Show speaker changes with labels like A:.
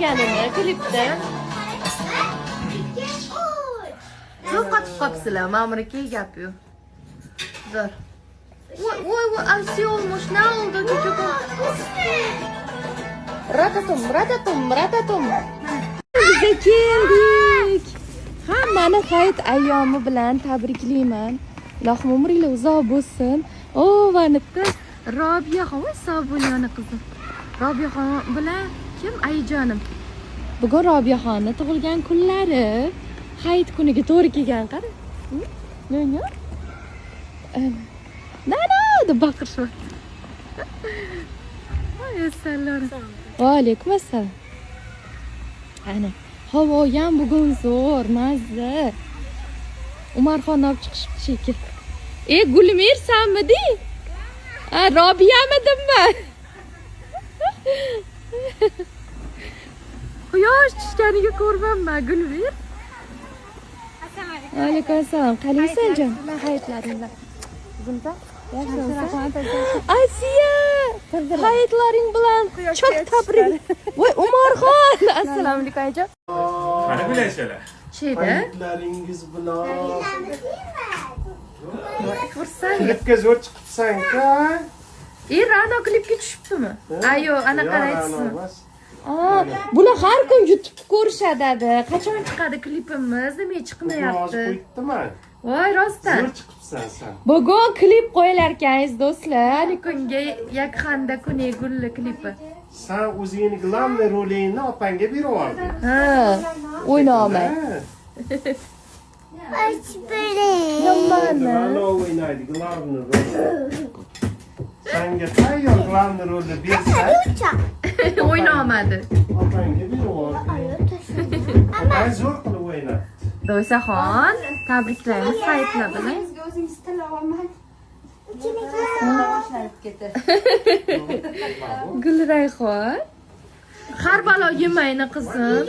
A: ekanini klipda. Çok qatib qopsizlar, ma'murga gap yo'q. Zo'r. Voy, Alsiyo'muş, ne oldu çocuk? Ratatum. Bizga keldik. Hammani hayit ayyomi bilan tabriklayman. Ilohim umringlar uzoq bo'lsin. Va nitta Robiyaxon, Sabuniyona qizim. Robiyaxon bilan kim? Ayjonim. Bugun Robiyaxonni tug'ilgan kunlari. Hayit kuniga to'g'ri kelgan, qara. Ne? Nana deb baqirishyapti. Assalomu va alaykum assalom. Ana, havo ham bugun zo'r, mazza. Umarxonni olib chiqishibdi shekilli. Gulmir sanmidi? Robiyamidimmi? Quyosh tushganiga ko'rmanman, Gulmir. Alaykum assalom. Qalaysan jon? Hayitlaringlar. Zimda? Asiya! Hayitlaring bilan çok tabrik. Voy Umarxon! Assalomu alaykum ayjon.
B: Qani bilasizlar?
A: Şeyda?
C: Hayitlaringiz bilan.
A: Xursand.
C: Klipga zo'r chiqibsan-ku.
A: Ra'no klipga tushibdimi? Ayo, ana qaraysiz.
C: Yo'q,
A: Bular har kun YouTube ko'rishadi. Qachon chiqadi klipimiz? Nima chiqmayapti?
C: qo'yibdiman.
A: Voy, rostdan.
C: Zo'r chiqibsan sen.
A: Bugun klip qo'yilar ekan, do'stlar. Kunga yaqinda kuni gulli klipi.
C: Sen o'zingning glavniy rolingni opangga berib yubording.
A: O'ynayman.
C: Nimani o'ynaydi glavniy rolni? Senga tayyor glavniy rolni bersang,
A: O'ynamadi.
C: opangga berib yubording. Opang zo'r qilib o'ynadi.
A: Do'saxon, tabriklaymiz hayitlar bilan. Gulrayxon. Har balo yemayni qizim.